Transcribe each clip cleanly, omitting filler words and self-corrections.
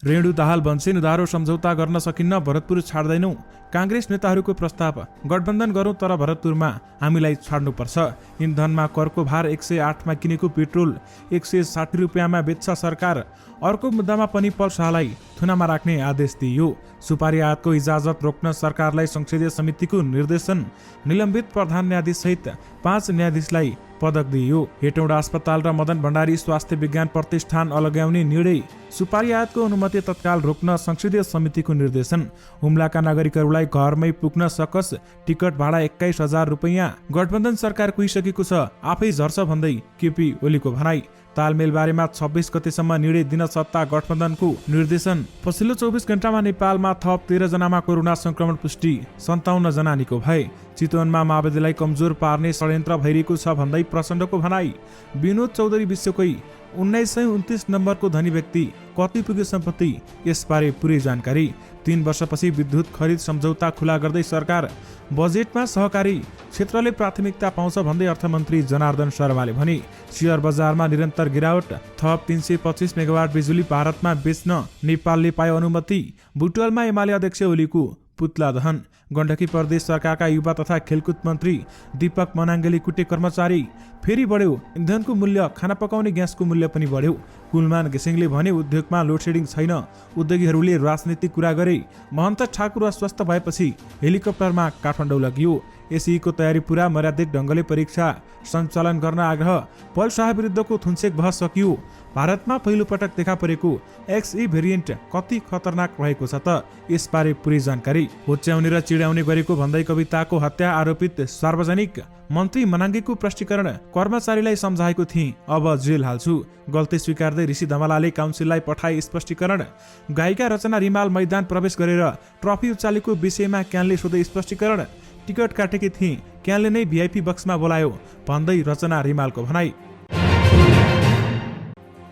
रेणु दाहाल बन्से उधारो सम्झौता गर्न सकिन्न, भरतपुर छाड्दैनौ। कांग्रेस नेताहरूको प्रस्ताव, गठबन्धन गरौँ तर भरतपुरमा हामीलाई छाड्नुपर्छ। इन्धनमा करको भार 108मा किनेको पेट्रोल 160 रुपियाँमा बेच्छ सरकार। अर्को मुद्दामा पनि पल शाहलाई थुनामा राख्ने आदेश दिइयो। सुपारी आयातको इजाजत रोक्न सरकारलाई संसदीय समितिको निर्देशन। निलम्बित प्रधान न्यायाधीश सहित 5 न्यायाधीशलाई पदक दिइयो। हेटौँडा अस्पताल र मदन भण्डारी स्वास्थ्य विज्ञान प्रतिष्ठान अलग्याउने निर्णय। सुपारी आयातको अनुमति तत्काल रोक्न संसदीय समितिको निर्देशन। हुम्लाका नागरिकहरूलाई घरमै पुग्न सकस, टिकट भाडा 21,000 रुपैयाँ। गठबन्धन सरकार कुहिसकेको छ, आफै झर्छ भन्दै केपी ओलीको भनाई। तालमेल बारेमा 26 गतेसम्म निर्णय दिन सत्ता गठबन्धनको निर्देशन। पछिल्लो 24 घण्टामा नेपालमा थप 13 जनामा कोरोना संक्रमण पुष्टि, 57 जना निको भए। चितवनमा माओवादीलाई कमजोर पार्ने षड्यन्त्र भइरहेको छ भन्दै प्रचण्डको भनाई। विनोद चौधरी विश्वकै 1929 नम्बरको धनी व्यक्ति, कति पुग्यो सम्पत्ति, यसबारे पुरै जानकारी। 3 वर्षपछि विद्युत खरिद सम्झौता खुला गर्दै सरकार। बजेटमा सहकारी क्षेत्रले प्राथमिकता पाउँछ भन्दै अर्थमन्त्री जनार्दन शर्माले भने। शेयर बजारमा निरन्तर गिरावट, थप 325 मेगावाट बिजुली भारतमा बेच्न नेपालले पायो अनुमति। बुटवलमा एमाले अध्यक्ष ओलीको पुतला दहन। गण्डकी प्रदेश सरकारका युवा तथा खेलकुद मन्त्री दीपक मनाङ्गेली कुटे कर्मचारी। फेरि बढ्यो इन्धनको मूल्य, खाना पकाउने ग्यासको मूल्य पनि बढ्यो। कुलमान घिसिङले भने उद्योगमा लोडसेडिङ छैन, उद्योगीहरूले राजनीतिक कुरा गरे। महन्त ठाकुर अस्वस्थ भएपछि हेलिकप्टरमा काठमाडौँ लगियो। एसईको तयारी पूरा, मर्यादित ढङ्गले परीक्षा सञ्चालन गर्न आग्रह। पल शाह विरुद्धको थुन्सेक बहस सकियो। भारतमा पहिलो पटक देखा परेको XE भेरिएन्ट कति खतरनाक रहेको छ त, यसबारे पुरै जानकारी। होच्याउने र चिड्याउने गरेको भन्दै कविताको हत्या आरोपित सार्वजनिक। मन्त्री मनाङ्गेको प्रष्टीकरण, कर्मचारीलाई सम्झाएको थिएँ, अब जेल हाल्छु। गल्ती स्वीकार्दै ऋषि धमलाले काउन्सिललाई पठाए स्पष्टीकरण। गायिका रचना रिमाल मैदान प्रवेश गरेर ट्रफी उचालेको विषयमा क्यानले सोधे स्पष्टीकरण। टिकट काटेकी थिए, क्यानले नै VIP बक्समा बोलायो भन्दै रचना रिमालको भनाई।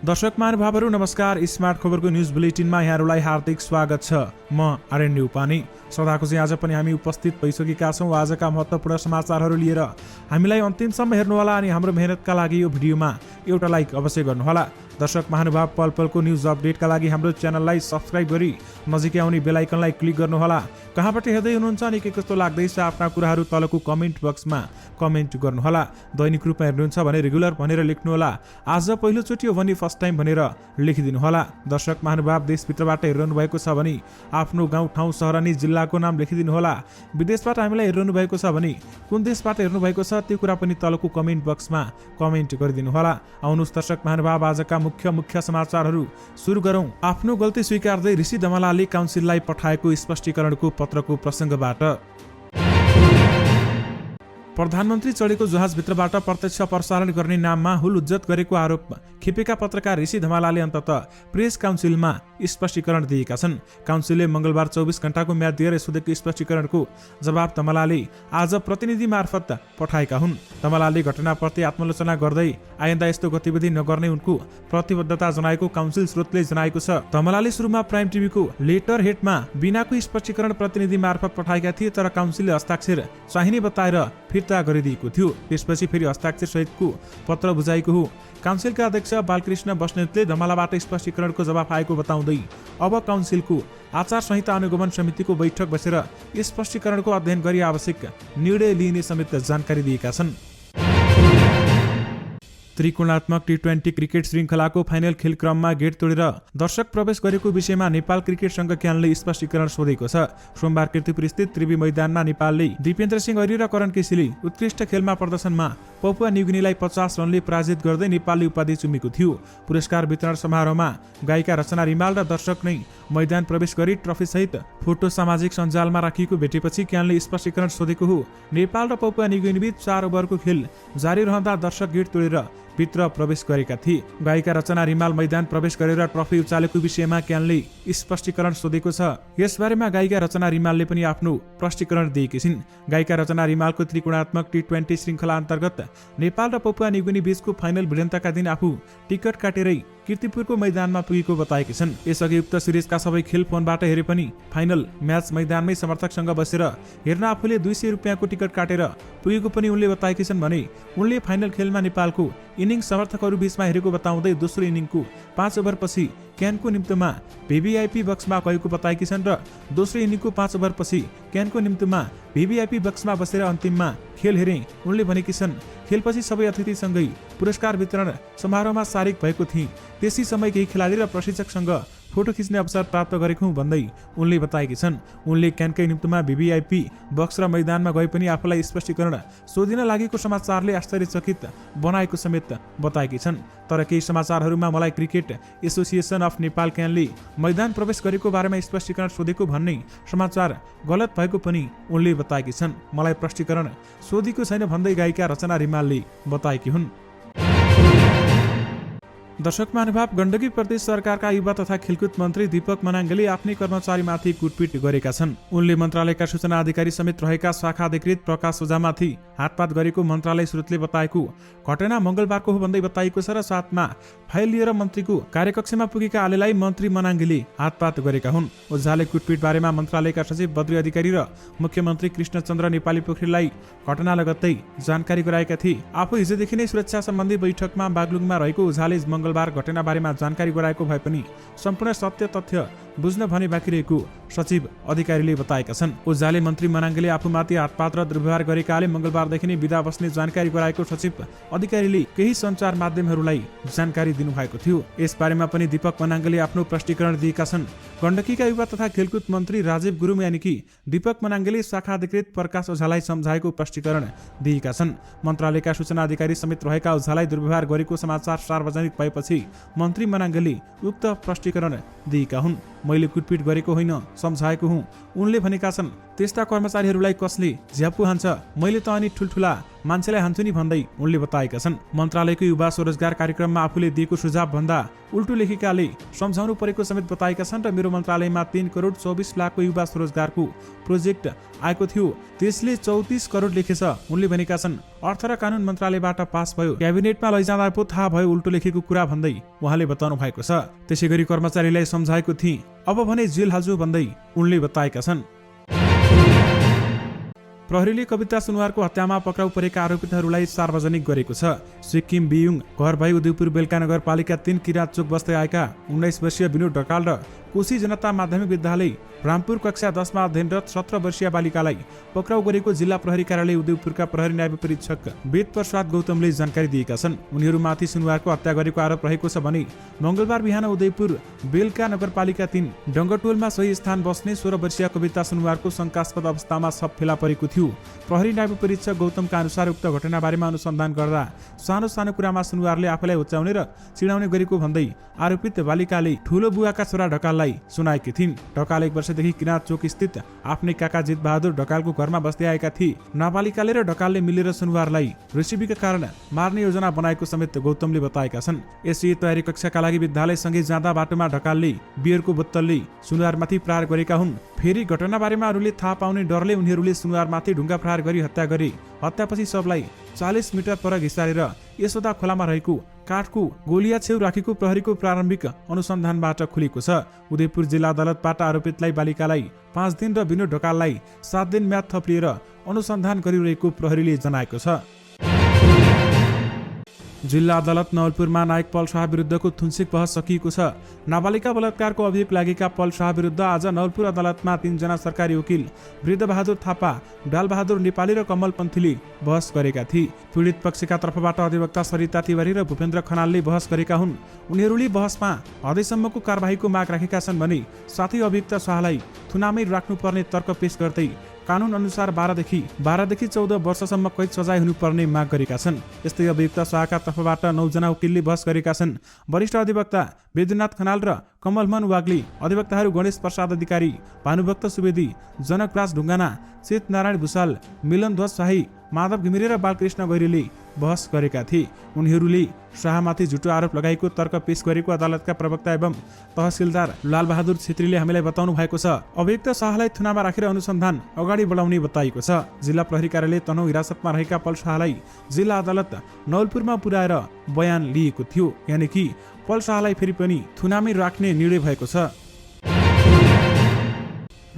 दर्शक महानुभावहरू नमस्कार। स्मार्ट खबरको न्युज बुलेटिनमा यहाँहरूलाई हार्दिक स्वागत छ। म आर्यन उपानी। सदाको चाहिँ आज पनि हामी उपस्थित भइसकेका छौँ आजका महत्त्वपूर्ण समाचारहरू लिएर। हामीलाई अन्तिमसम्म हेर्नुहोला अनि हाम्रो मेहनतका लागि यो भिडियोमा एउटा लाइक अवश्य गर्नुहोला। दर्शक महानुभाव, पल पलको न्युज अपडेटका लागि हाम्रो च्यानललाई सब्सक्राइब गरी नजिकै आउने बेल आइकनलाई क्लिक गर्नुहोला। कहाँबाट हेर्दै हुनुहुन्छ अनि के कस्तो लाग्दैछ आफ्ना कुराहरू तलको कमेन्ट बक्समा कमेन्ट गर्नुहोला। दैनिक रूपमा हेर्नुहुन्छ भने रेगुलर भनेर लेख्नुहोला। आज पहिलोचोटि हो भने फर्स्ट टाइम भनेर लेखिदिनुहोला। दर्शक महानुभाव, देशभित्रबाट हेरिरहनु भएको छ भने आफ्नो गाउँ, ठाउँ, सहर अनि जिल्लाको नाम लेखिदिनुहोला। विदेशबाट हामीलाई हेरिरहनु भएको छ भने कुन देशबाट हेर्नु भएको छ त्यो कुरा पनि तलको कमेन्ट बक्समा कमेन्ट गरिदिनुहोला। आउनुहोस् दर्शक महानुभाव, आजका मुख्य समाचारहरू सुरु गरौँ। आफ्नो गल्ती स्वीकार्दै ऋषि धमलाले काउन्सिललाई पठाएको स्पष्टीकरणको पत्रको प्रसङ्गबाट। प्रधानमन्त्री चढेको जहाजभित्रबाट प्रत्यक्ष प्रसारण गर्ने नाममा हुलुज्जत गरेको आरोप खेपेका पत्रकार ऋषि धमलाले अन्ततः प्रेस काउन्सिलमा स्पष्टीकरण दिएका छन्। काउन्सिलले मंगलबार 24 घण्टाको म्याद दिएर सोधेको स्पष्टीकरणको जवाब धमलाले आज प्रतिनिधि मार्फत पठाएका हुन्। धमलाले घटनाप्रति आत्मलोचना गर्दै आइन्दा यस्तो गतिविधि नगर्ने उनको प्रतिबद्धता जनाएको काउन्सिल स्रोतले जनाएको छ। धमलाले सुरुमा प्राइम टिभीको लेटर हेडमा बिनाको स्पष्टीकरण प्रतिनिधि मार्फत पठाएका थिए, तर काउन्सिलले हस्ताक्षर चाहिने बताएर फिर्ता गरिदिएको थियो। त्यसपछि फेरि हस्ताक्षर सहितको पत्र बुझाएको हो। काउन्सिलका अध्यक्ष बालकृष्ण बस्नेतले धमलाबाट स्पष्टीकरणको जवाफ आएको बताउँदै अब काउन्सिलको आचार संहिता अनुगमन समितिको बैठक बसेर स्पष्टीकरणको अध्ययन गरी आवश्यक निर्णय लिइने समेत जानकारी दिएका छन्। त्रिकोणात्मक T20 क्रिकेट श्रृङ्खलाको फाइनल खेल क्रममा गेट तोडेर दर्शक प्रवेश गरेको विषयमा नेपाल क्रिकेट संघ क्यानले स्पष्टीकरण सोधेको छ। सोमबार कीर्तिपुर स्थित त्रिवी मैदानमा नेपालले दिपेन्द्र सिंह ऐरी र करण केसीले उत्कृष्ट खेलमा प्रदर्शनमा पपुवा न्युगिनीलाई 50 रनले पराजित गर्दै नेपालले उपाधि चुमेको थियो। पुरस्कार वितरण समारोहमा गायिका रचना रिमाल र दर्शक नै मैदान प्रवेश गरी ट्रफी सहित फोटो सामाजिक सञ्जालमा राखिएको भेटेपछि क्यानले स्पष्टीकरण सोधेको हो। नेपाल र पपुवा न्युगिनीबीच 4 ओभरको खेल जारी रहँदा दर्शक गेट तोडेर भित्र प्रवेश गरेका थिए। गायिका रचना रिमाल मैदान प्रवेश गरेर ट्रफी उचालेको विषयमा क्यानले स्पष्टीकरण सोधेको छ। यसबारेमा गायिका रचना रिमालले पनि आफ्नो प्रष्टीकरण दिएकी छिन्। गायिका रचना रिमालको त्रिकोणात्मक T20 श्रृङ्खला अन्तर्गत नेपाल र पपुवा न्युगिनी बीचको फाइनल भिडन्तका दिन आफू टिकट काटेरै कीर्तिपुरको मैदानमा पुगेको बताएकी छन्। यसअघि उक्त सिरिजका सबै खेल फोनबाट हेरे पनि फाइनल म्याच मैदानमै समर्थकसँग बसेर हेर्न आफूले 200 रुपियाँको टिकट काटेर पुगेको पनि उनले बताएकी छन् भने उनले फाइनल खेलमा नेपालको इनिङ समर्थकहरू बीचमा हेरेको बताउँदै दोस्रो इनिङको 5 ओभरपछि क्यानको निम्तिमा भिभिआइपी बक्समा गएको बताएकी छन् र दोस्रो इनिङको 5 ओभरपछि क्यानको निम्तिमा भिभिआइपी बक्समा बसेर अन्तिममा खेल हेरे उनले भनेकी छन्। खेलपछि सबै अतिथिसँगै पुरस्कार वितरण समारोहमा सारिक भएको थिए। त्यसै समय केही खेलाडी र प्रशिक्षकसँग फोटो खिच्ने अवसर प्राप्त गरेको भन्दै उनले बताएकी छन्। उनले क्यानकै निम्तिमा भिभिआइपी बक्स र मैदानमा गए पनि आफूलाई स्पष्टीकरण सोधिन लागेको समाचारले आश्चर्यचकित बनाएको समेत बताएकी छन्। तर केही समाचारहरूमा मलाई क्रिकेट एसोसिएसन अफ नेपाल क्यानले मैदान प्रवेश गरेको बारेमा स्पष्टीकरण सोधेको भन्ने समाचार गलत भएको पनि उनले बताएकी छन्। मलाई प्रष्टीकरण सोधेको छैन भन्दै गायिका रचना रिमालले बताएकी हुन्। दर्शक महानुभाव, गण्डकी प्रदेश सरकारका युवा तथा खेलकुद मन्त्री दीपक मनाङ्गले आफ्नै कर्मचारीमाथि कुटपिट गरेका छन्। उनले मन्त्रालयका सूचना अधिकारी समेत रहेका शाखा अधिकृत प्रकाश ओझामाथि हातपात गरेको मन्त्रालय स्रोतले बताएको घटना मंगलबारको हो भन्दै बताइएको छ र साथमा फाइल लिएर मन्त्रीको कार्यकक्षमा पुगेका आलेलाई मन्त्री मनाङ्गले हातपात गरेका हुन्। ओझाले कुटपिट बारेमा मन्त्रालयका सचिव बद्री अधिकारी र मुख्यमन्त्री कृष्णचन्द्र नेपाली पोखरेललाई घटना लगत्तै जानकारी गराएका थिए। आफू हिजोदेखि नै सुरक्षा सम्बन्धी बैठकमा बागलुङमा रहेको ओझाले मंगलबार घटना बारेमा जानकारी गराएको भए पनि सम्पूर्ण सत्य तथ्य बुझ्न भने बाँकी रहेको सचिव अधिकारीले बताएका छन्। ओझाले मन्त्री मनाङ्गले आफूमाथि हातपात र दुर्व्यवहार गरेकाले मंगलबारदेखि नै बिदा बस्ने जानकारी गराएको सचिव अधिकारीले केही सञ्चार माध्यमहरूलाई जानकारी दिनुभएको थियो। यसबारेमा पनि दीपक मनाङ्गले आफ्नो प्रष्टीकरण दिएका छन्। गण्डकीका युवा तथा खेलकुद मन्त्री राजीव गुरुङ यानि कि दीपक मनाङ्गले शाखा अधिकृत प्रकाश ओझालाई सम्झाएको प्रष्टीकरण दिएका छन्। मन्त्रालयका सूचना अधिकारी समेत रहेका ओझालाई दुर्व्यवहार गरेको समाचार सार्वजनिक भएपछि मन्त्री मनाङ्गले उक्त प्रष्टीकरण दिएका हुन्। मैले कुटपिट गरेको होइन, सम्झाएको हुँ उनले भनेका छन्। त्यस्ता कर्मचारीहरूलाई कसले झ्याप्पु हान्छ, मैले त अनि ठुल्ठुला मान्छेलाई हान्छु नि भन्दै उनले बताएका छन्। मन्त्रालयको युवा स्वरोजगार कार्यक्रममा आफूले दिएको सुझाव भन्दा उल्टो लेखेकाले सम्झाउनु परेको समेत बताएका छन् र मेरो मन्त्रालयमा 3 करोड 24 लाखको युवा स्वरोजगारको प्रोजेक्ट आएको थियो, त्यसले 34 करोड लेखेछ उनले भनेका छन्। अर्थ र कानुन मन्त्रालयबाट पास भयो, क्याबिनेटमा लैजाँदा पो थाहा भयो उल्टो लेखेको कुरा भन्दै उहाँले बताउनु भएको छ। त्यसैगरी कर्मचारीलाई सम्झाएको थिए, अब भने जेल हाल्छु भन्दै उनले बताएका छन्। प्रहरीले कविता सुनवारको हत्यामा पक्राउ परेका आरोपितहरूलाई सार्वजनिक गरेको छ। सिक्किम बियुङ घर भई उदयपुर बेलका नगरपालिका 3 किराँत चोक बस्दै आएका 19 वर्षीय विनोद ढकाल र कोशी जनता माध्यमिक विद्यालय रामपुर कक्षा 10 मा अध्ययनरत 17 वर्षीय बालिकालाई पक्राउ गरेको जिल्ला प्रहरी कार्यालय उदयपुरका प्रहरी न्याय परीक्षक वेद प्रसाद गौतमले जानकारी दिएका छन्। उनीहरूमाथि सुनवारको हत्या गरेको आरोप रहेको छ भने मंगलबार बिहान उदयपुर बेलका नगरपालिका 3 डङ्गटोलमा सही स्थान बस्ने 16 वर्षीय कविता सुनवारको शंकास्पद अवस्थामा शव फेला परेको थियो। प्रहरी न्याय परीक्षक गौतमका अनुसार उक्त घटना बारेमा अनुसन्धान गर्दा सानो सानो कुरामा सुनवारले आफूलाई उचाउने र चिडाउने गरेको भन्दै आरोपित बालिकाले ठूलो बुवाका छोरा ढकाललाई सुनाएकी थिइन्। ढकाल 1 वर्षदेखि किराँत चोक स्थित आफ्नै काका जित बहादुर ढकालको घरमा बस्दै आएका थिए। नाबालिकाले र ढकालले मिलेर सुनवारलाई रेसिपीका कारण मार्ने योजना बनाएको समेत गौतमले बताएका छन्। यसै तयारी कक्षाका लागि विद्यालयसँगै जाँदा बाटोमा ढकालले बियरको बोतलले सुनवारमाथि प्रहार गरेका हुन्। फेरि घटना बारेमा अरूले थाहा पाउने डरले उनीहरूले सुनवारमाथि ढुङ्गा प्रहार गरी हत्या गरे। हत्यापछि सबलाई 40 मिटर पर घिसारेर यसोदा खोलामा रहेको काठको गोलिया छेउ राखेको प्रहरीको प्रारम्भिक अनुसन्धानबाट खुलेको छ। उदयपुर जिल्ला अदालतबाट आरोपितलाई बालिकालाई 5 दिन र विनोद ढकाललाई 7 दिन म्याद थपिएर अनुसन्धान गरिरहेको प्रहरीले जनाएको छ। जिल्ला अदालत नवलपुरमा नायक पल शाह विरुद्धको थुन्सिक बहस सकिएको छ। नाबालिका बलात्कारको अभियोग लागेका पल शाह विरुद्ध आज नवलपुर अदालतमा 3 जना सरकारी वकिल वृद्धबहादुर थापा, डालबहादुर नेपाली र कमल पन्थीले बहस गरेका थिए। पीडित पक्षका तर्फबाट अधिवक्ता सरिता तिवारी र भूपेन्द्र खनालले बहस गरेका हुन्। उनीहरूले बहसमा हदैसम्मको कारबाहीको माग राखेका छन् भने साथै अभियुक्त शाहलाई थुनामै राख्नुपर्ने तर्क पेश गर्दै कानून अनुसार 12 देखि 14 वर्षसम्म कैद सजाय हुनुपर्ने माग गरेका छन्। यस्तै अभियुक्त शाहका तर्फबाट 9 जना वकिलले बहस गरेका छन्। वरिष्ठ अधिवक्ता वेदनाथ खनाल र कमलमन वाग्ले, अधिवक्ताहरू गणेश प्रसाद अधिकारी, भानुभक्त सुवेदी, जनकराज ढुङ्गाना, चित नारायण भूषाल, मिलन ध्वज शाही, माधव घिमिरे र बालकृष्ण गैरीले बहस गरेका थिए। उनीहरूले शाहमाथि झुटो आरोप लगाएको तर्क पेश गरेको अदालतका प्रवक्ता एवं तहसिलदार लालबहादुर छेत्रीले हामीलाई बताउनु भएको छ। अभियुक्त शाहलाई थुनामा राखेर अनुसन्धान अगाडि बढाउने बताइएको छ। जिल्ला प्रहरी कार्यालय तनहुँ हिरासतमा रहेका पल शाहलाई जिल्ला अदालत नवलपुरमा पुर्याएर बयान लिएको थियो। यानि कि पल शाहलाई फेरि पनि थुनामै राख्ने निर्णय भएको छ।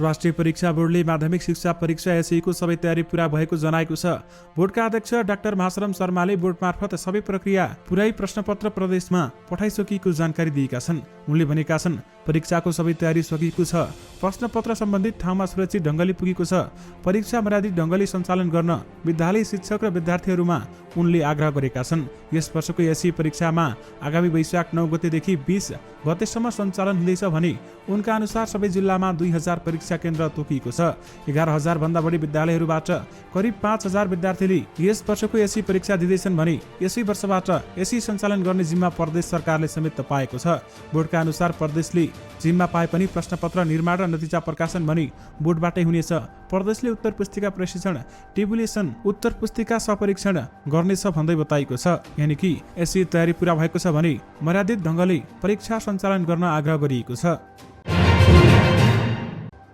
राष्ट्रिय परीक्षा बोर्डले माध्यमिक शिक्षा परीक्षा एसईको सबै तयारी पूरा भएको जनाएको छ। बोर्डका अध्यक्ष डाक्टर महाशरम शर्माले बोर्ड मार्फत सबै प्रक्रिया पुरै प्रश्नपत्र प्रदेशमा पठाइसकेको जानकारी दिएका छन्। उनले भनेका छन्, परीक्षाको सबै तयारी सकिएको छ। प्रश्नपत्र सम्बन्धित ठाउँमा सुरक्षित ढङ्गले पुगेको छ। परीक्षा मर्यादित ढङ्गले सञ्चालन गर्न विद्यालय शिक्षक र विद्यार्थीहरूमा उनले आग्रह गरेका छन्। यस वर्षको एसई परीक्षामा आगामी वैशाख 9 गतेदेखि 20 गतेसम्म सञ्चालन हुँदैछ भने उनका अनुसार सबै जिल्लामा 2000 परीक्षा केन्द्र तोकिएको छ। 11,000 भन्दा बढी विद्यालयहरूबाट करिब 5,000 विद्यार्थीले यस वर्षको एसई परीक्षा दिँदैछन् भने यसै वर्षबाट एसई सञ्चालन गर्ने जिम्मा प्रदेश सरकारले समेत पाएको छ। बोर्डका अनुसार प्रदेशले जिम्मा पाए पनि प्रश्नपत्र निर्माण र नतिजा प्रकाशन भने बोर्डबाटै हुनेछ। प्रदेशले उत्तर पुस्तिका प्रशिक्षण टेबुलेसन उत्तर पुस्तिका सपरीक्षण गर्नेछ भन्दै बताएको छ। यानि कि एसई तयारी पूरा भएको छ भने मर्यादित ढङ्गले परीक्षा सञ्चालन गर्न आग्रह गरिएको छ।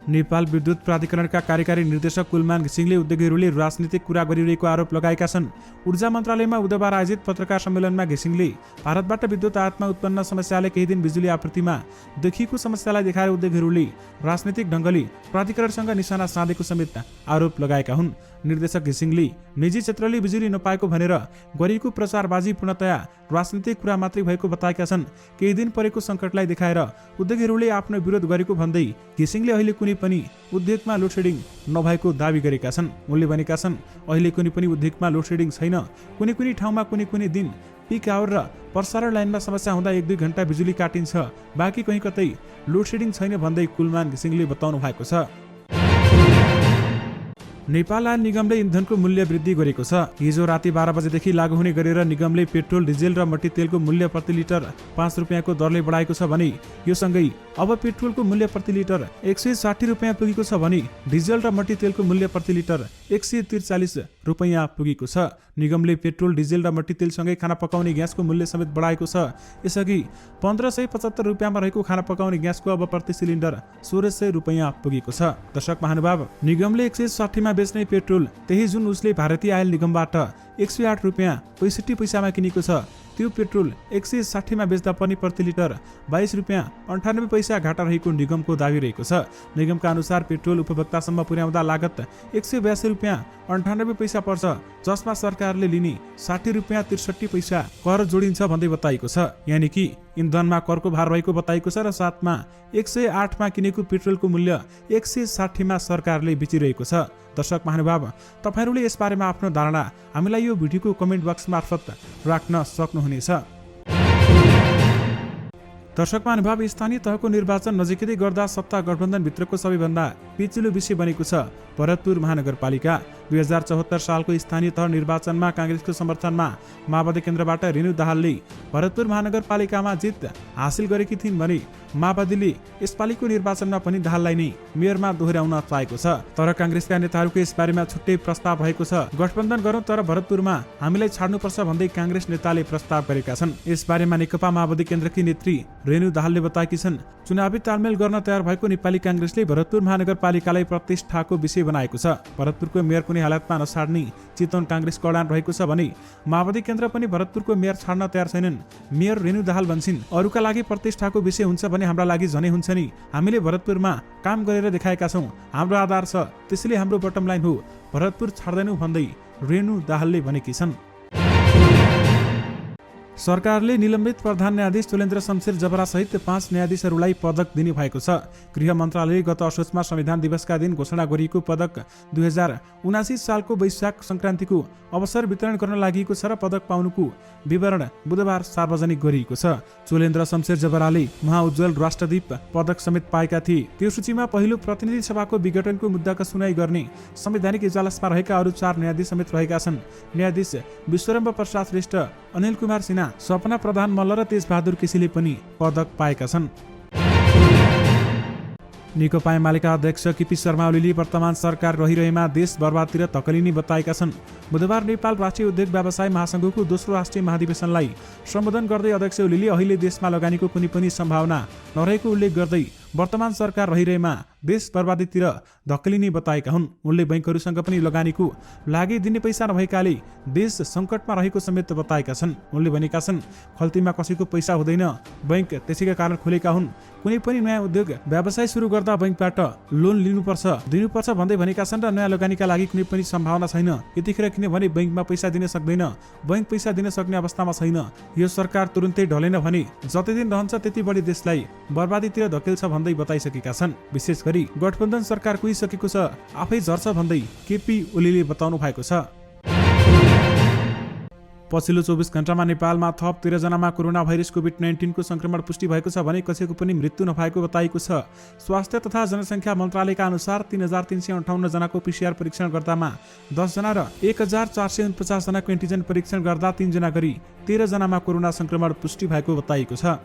नेपाल विद्युत प्राधिकरणका कार्यकारी निर्देशक कुलमान घिसिङले उद्योगीहरूले राजनीतिक कुरा गरिरहेको आरोप लगाएका छन्। ऊर्जा मन्त्रालयमा बुधबार आयोजित पत्रकार सम्मेलनमा घिसिङले भारतबाट विद्युत आयातमा उत्पन्न समस्याले केही दिन बिजुली आपूर्तिमा देखिएको समस्यालाई देखाएर उद्योगीहरूले राजनीतिक ढङ्गले प्राधिकरणसँग निशाना साधेको समेत आरोप लगाएका हुन्। निर्देशक घिसिङले निजी क्षेत्रले बिजुली नपाएको भनेर गरिएको प्रचारबाजी पूर्णतया राजनीतिक कुरा मात्रै भएको बताएका छन्। केही दिन परेको सङ्कटलाई देखाएर उद्योगीहरूले आफ्नो विरोध गरेको भन्दै घिसिङले अहिले कुनै पनि उद्योगमा लोडसेडिङ नभएको दावी गरेका छन्। उनले भनेका छन्, अहिले कुनै पनि उद्योगमा लोडसेडिङ छैन। कुनै ठाउँमा कुनै दिन पिक आवर र प्रसारण लाइनमा समस्या हुँदा 1-2 घण्टा बिजुली काटिन्छ, बाँकी कहीँ कतै लोडसेडिङ छैन भन्दै कुलमान घिसिङले बताउनु भएको छ। नेपाल आयल निगमले इन्धनको मूल्य वृद्धि गरेको छ। हिजो राति 12 बजेदेखि लागू हुने गरेर निगमले पेट्रोल, डिजेल र मट्टी तेलको मूल्य प्रति लिटर 5 रुपियाँको दरले बढाएको छ भने यो सँगै अब पेट्रोलको मूल्य प्रति लिटर 160 रुपियाँ पुगेको छ भने डिजेल र मट्टी तेलको मूल्य प्रति लिटर 143 रुपियाँ पुगेको छ। निगमले पेट्रोल, डिजेल र मट्टी तेलसँगै खाना पकाउने ग्यासको मूल्य समेत बढाएको छ। यसअघि 1575 रुपियाँमा रहेको खाना पकाउने ग्यासको अब प्रति सिलिन्डर 1600 रुपियाँ पुगेको छ। दर्शक महानुभाव, निगमले 160 मा बेच्ने पेट्रोल त्यही जुन उसले भारतीय आयल निगमबाट 108 रुपियाँ 65 पैसामा किनेको छ, त्यो पेट्रोल 160 मा बेच्दा पनि प्रति लिटर 22 रुपियाँ 98 पैसा घाटा रहेको निगमको दावी रहेको छ। निगमका अनुसार पेट्रोल उपभोक्तासम्म पुर्याउँदा लागत 182 रुपियाँ 98 पैसा पर्छ, जसमा सरकारले लिने 60 रुपियाँ 63 पैसा कर जोडिन्छ भन्दै बताइएको छ। यानि कि इन्धनमा करको भार रहेको बताइएको छ र साथमा 108 मा किनेको पेट्रोलको मूल्य 160 मा सरकारले बेचिरहेको छ। दर्शक महानुभाव, तपाईहरूले यसबारेमा आफ्नो धारणा हामीलाई यो भिडियोको कमेन्ट बक्स मार्फत राख्न सक्नुहुनेछ। दर्शक महानुभाव, स्थानीय तहको निर्वाचन नजिकै गर्दा सत्ता गठबन्धनभित्रको सबैभन्दा पेचिलो विषय बनेको छ भरतपुर महानगरपालिका। 2074 सालको स्थानीय तह निर्वाचनमा काङ्ग्रेसको समर्थनमा माओवादी केन्द्रबाट रेणु दाहालले भरतपुर महानगरपालिकामा जित हासिल गरेकी थिइन् भने माओवादीले यसपालिको निर्वाचनमा पनि दाहाललाई नै मेयरमा दोहोर्याउन चाहेको छ। तर काङ्ग्रेसका नेताहरूको यसबारेमा छुट्टै प्रस्ताव भएको छ। गठबन्धन गरौँ तर भरतपुरमा हामीलाई छाड्नुपर्छ भन्दै काङ्ग्रेस नेताले प्रस्ताव गरेका छन्। यसबारेमा नेकपा माओवादी केन्द्रकी नेत्री रेणु दाहालले बताएकी छन्, चुनावी तालमेल गर्न तयार भएको नेपाली काङ्ग्रेसले भरतपुर महानगरपालिकालाई प्रतिष्ठाको विषय बनाएको छ। भरतपुरको मेयर कुनै हालतमा नछाड्ने चितवन काङ्ग्रेसको अडान रहेको छ भने माओवादी केन्द्र पनि भरतपुरको मेयर छाड्न तयार छैनन्। मेयर रेणु दाहाल भन्छन्, अरूका लागि प्रतिष्ठाको विषय हुन्छ भने हाम्रा लागि झनै हुन्छ नि। हामीले भरतपुरमा काम गरेर देखाएका छौँ, हाम्रो आधार छ, त्यसैले हाम्रो बटम लाइन हो, भरतपुर छाड्दैनौँ भन्दै रेणु दाहालले भनेकी छन्। सरकारले निलम्बित प्रधान न्यायाधीश चुलेन्द्र शमशेर जबरा सहित 5 न्यायाधीशहरूलाई पदक दिने भएको छ। गृह मन्त्रालयले गत असोजमा संविधान दिवसका दिन घोषणा गरिएको पदक 2079 सालको वैशाख संक्रान्तिको अवसर वितरण गर्न लागि छ र पदक पाउनुको विवरण बुधबार सार्वजनिक गरिएको छ। चुलेन्द्र शमशेर जबराले महाउज्जवल राष्ट्रदीप पदक समेत पाएका थिए। त्यो सूचीमा पहिलो प्रतिनिधि सभाको विघटनको मुद्दाको सुनाई गर्ने संवैधानिक इजलासमा रहेका अरू 4 न्यायाधीश समेत रहेका छन्। न्यायाधीश विश्वरम्भ प्रसाद श्रेष्ठ, अनिल कुमार सिन्हा, सपना प्रधान मल्ल र तेजबहादुर केसीले पनि पदक पाएका छन्। नेकपा एमालेका अध्यक्ष केपी शर्मा ओलीले वर्तमान सरकार रहिरहेमा देश बर्बादतिर धकेलिने बताएका छन्। बुधबार नेपाल राष्ट्रिय उद्योग व्यवसाय महासङ्घको दोस्रो राष्ट्रिय महाधिवेशनलाई सम्बोधन गर्दै अध्यक्ष ओलीले अहिले देशमा लगानीको कुनै पनि सम्भावना नरहेको उल्लेख गर्दै वर्तमान सरकार रहिरहेमा देश बर्बादीतिर धकेलिने बताएका हुन्। उनले बैंकहरूसँग पनि लगानीको लागि दिने पैसा नभएकाले देश सङ्कटमा रहेको समेत बताएका छन्। उनले भनेका छन्, खल्तीमा कसैको पैसा हुँदैन, बैंक त्यसैका कारण खोलेका हुन्। कुनै पनि नयाँ उद्योग व्यवसाय सुरु गर्दा बैंकबाट लोन दिनुपर्छ भन्दै भनेका छन् र नयाँ लगानीका लागि कुनै पनि सम्भावना छैन यतिखेर, किनभने बैंकमा पैसा दिन सक्दैन, बैंक पैसा दिन सक्ने अवस्थामा छैन। यो सरकार तुरुन्तै ढलेन भने जति दिन रहन्छ त्यति बढी देशलाई बर्बादीतिर धकेल्छ भन्दै बताइसकेका छन्। विशेष गरी गठबन्धन सरकार कुहिसकेको छ, आफै झर्छ भन्दै केपी ओलीले बताउनु भएको छ। पछिल्लो 24 घण्टामा नेपालमा थप 13 जनामा कोरोना भाइरस कोभिड-19 को संक्रमण पुष्टि भएको छ भने कसैको पनि मृत्यु नभएको बताइएको छ। स्वास्थ्य तथा जनसङ्ख्या मन्त्रालयका अनुसार 3358 जनाको PCR परीक्षण गर्दामा 10 जना र 1449 जनाको एन्टिजन परीक्षण गर्दा 3 जना गरी 13 जनामा कोरोना संक्रमण पुष्टि भएको बताइएको छ।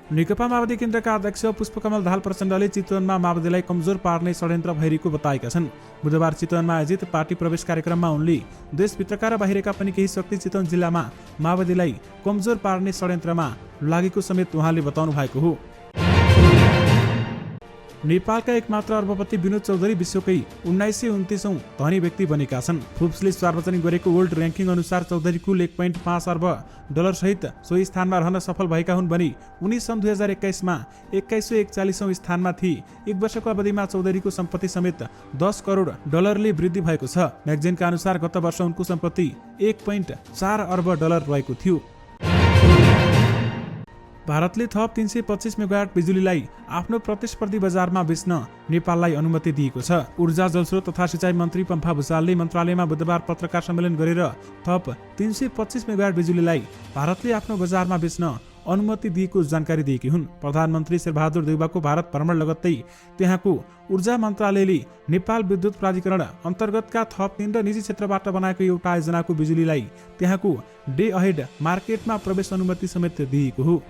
नेकपा माओवादी केन्द्रका अध्यक्ष पुष्पकमल दाहाल प्रचण्डले चितवनमा माओवादीलाई कमजोर पार्ने षड्यन्त्र भइरहेको बताएका छन्। बुधबार चितवनमा आयोजित पार्टी प्रवेश कार्यक्रममा उनले देशभित्रका र बाहिरका पनि केही शक्ति चितवन जिल्लामा माओवादीलाई कमजोर पार्ने षड्यन्त्रमा लागेको समेत उहाँले बताउनु भएको हो। नेपालका एकमात्र अर्बपति विनोद चौधरी विश्वकै 1929औं धनी व्यक्ति बनेका छन्। फोर्ब्सले सार्वजनिक गरेको वर्ल्ड र्याङ्किङ अनुसार चौधरी कुल 1.5 अर्ब डलर सहित सोही स्थानमा रहन सफल भएका हुन् भने उनी सन् 2021 मा 2141औं स्थानमा थिए। एक वर्षको अवधिमा चौधरीको सम्पत्ति समेत 10 करोड डलरले वृद्धि भएको छ। म्यागजिनका अनुसार गत वर्ष उनको सम्पत्ति 1.4 अर्ब डलर रहेको थियो। भारतले थप 325 मेगावाट बिजुलीलाई आफ्नो प्रतिस्पर्धी बजारमा बेच्न नेपाललाई अनुमति दिएको छ। ऊर्जा जलस्रोत तथा सिँचाइ मन्त्री पम्फा भुसालले मन्त्रालयमा बुधबार पत्रकार सम्मेलन गरेर थप 325 मेगावाट बिजुलीलाई भारतले आफ्नो बजारमा बेच्न अनुमति दिएको जानकारी दिएकी हुन्। प्रधानमन्त्री शेरबहादुर देउवाको भारत भ्रमण लगत्तै त्यहाँको ऊर्जा मन्त्रालयले नेपाल विद्युत प्राधिकरण अन्तर्गतका थप 3 र निजी क्षेत्रबाट बनाएको एउटा आयोजनाको बिजुलीलाई त्यहाँको डे अहेड मार्केटमा प्रवेश अनुमति समेत दिएको हो।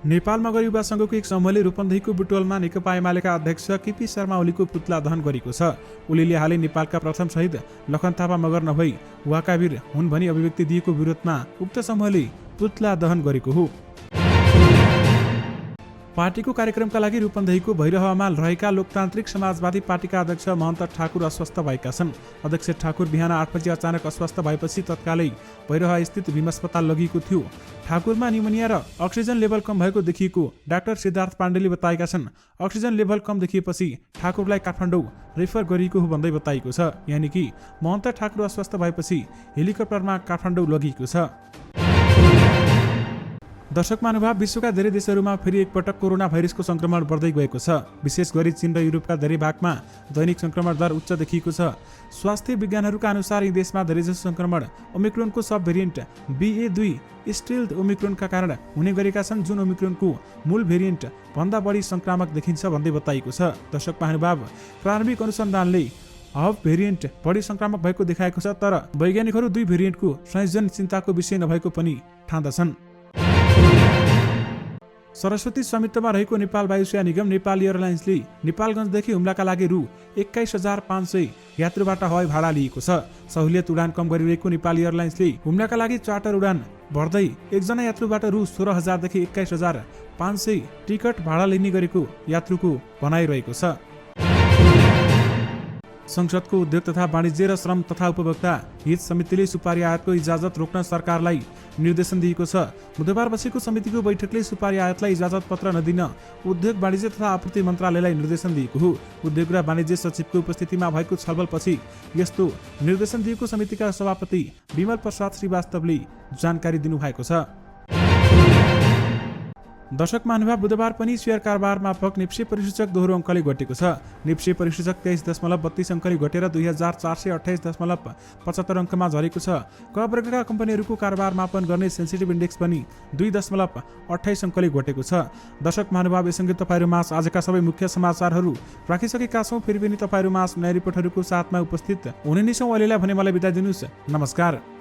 नेपाल मगर युवा संघको एक समूहले रूपन्देहीको बुटवलमा नेकपा एमालेका अध्यक्ष केपी शर्मा ओलीको पुतला दहन गरेको छ। ओलीले हालै नेपालका प्रथम शहीद लखन थापा मगर नभई उहाँका वीर हुन् भनी अभिव्यक्ति दिएको विरोधमा उक्त समूहले पुतला दहन गरेको हो। पार्टीको कार्यक्रमका लागि रूपन्देहीको भैरहमा रहेका लोकतान्त्रिक समाजवादी पार्टीका अध्यक्ष महन्त ठाकुर अस्वस्थ भएका छन्। अध्यक्ष ठाकुर बिहान 8 बजे अचानक अस्वस्थ भएपछि तत्कालै भैरह स्थित भीम अस्पताल लगिएको थियो। ठाकुरमा न्युमोनिया र अक्सिजन लेभल कम भएको देखिएको डाक्टर सिद्धार्थ पाण्डेले बताएका छन्। अक्सिजन लेभल कम देखिएपछि ठाकुरलाई काठमाडौँ रेफर गरिएको हो भन्दै बताइएको छ। यानि कि महन्त ठाकुर अस्वस्थ भएपछि हेलिकप्टरमा काठमाडौँ लगिएको छ। दर्शक महानुभाव, विश्वका धेरै देशहरूमा फेरि एकपटक कोरोना भाइरसको संक्रमण बढ्दै गएको छ। विशेष गरी चीन र युरोपका धेरै भागमा दैनिक संक्रमण दर उच्च देखिएको छ। स्वास्थ्य विज्ञानहरूका अनुसार यी देशमा धेरैजसो संक्रमण ओमिक्रोनको सब भेरिएन्ट BA2 स्टिल्थ ओमिक्रोनका कारण हुने गरेका छन्, जुन ओमिक्रोनको मूल भेरिएन्ट भन्दा बढी संक्रामक देखिन्छ भन्दै बताइएको छ। दर्शक महानुभाव, प्रारम्भिक अनुसन्धानले हब भेरिएन्ट बढी संक्रामक भएको देखाएको छ, तर वैज्ञानिकहरू दुई भेरिएन्टको संयोजन चिन्ताको विषय नभएको पनि ठान्दछन्। सरस्वती स्वामित्वमा रहेको नेपाल वायुसेवा निगम नेपाल एयरलाइन्सले नेपालगञ्जदेखि हुम्लाका लागि रु 21,500 यात्रुबाट हवाई भाडा लिएको छ। सहुलियत उडान कम गरिरहेको नेपाल एयरलाइन्सले हुम्लाका लागि चार्टर उडान भर्दै एकजना यात्रुबाट रु 16,000 देखि 21,500 टिकट भाडा लिने गरेको यात्रुको भनाइरहेको छ। संसदको उद्योग तथा वाणिज्य र श्रम तथा उपभोक्ता हित समितिले सुपारी आयातको इजाजत रोक्न सरकारलाई निर्देशन दिएको छ। बुधबार बसेको समितिको बैठकले सुपारी आयातलाई इजाजत पत्र नदिन उद्योग वाणिज्य तथा आपूर्ति मन्त्रालयलाई निर्देशन दिएको हो। उद्योग र वाणिज्य सचिवको उपस्थितिमा भएको छलफलपछि यस्तो निर्देशन दिएको समितिका सभापति विमल प्रसाद श्रीवास्तवले जानकारी दिनुभएको छ। दर्शक महानुभाव, बुधबार पनि शेयर कारोबार मापक निफ्टी परिसूचक दोहोरो अङ्कले घटेको छ। निफ्टी परिसूचक 23.32 अङ्कले घटेर 2428.75 अङ्कमा झरेको छ। क वर्गका कम्पनीहरूको कारोबार मापन गर्ने सेन्सिटिभ इन्डेक्स पनि 2.28 अङ्कले घटेको छ। दर्शक महानुभाव, यससँगै तपाईँहरूमा आजका सबै मुख्य समाचारहरू राखिसकेका छौँ। फेरि पनि तपाईँहरूमा नयाँ रिपोर्टहरूको साथमा उपस्थित हुने नै छौँ। अहिलेलाई भने मलाई बिदा दिनुहोस्। नमस्कार।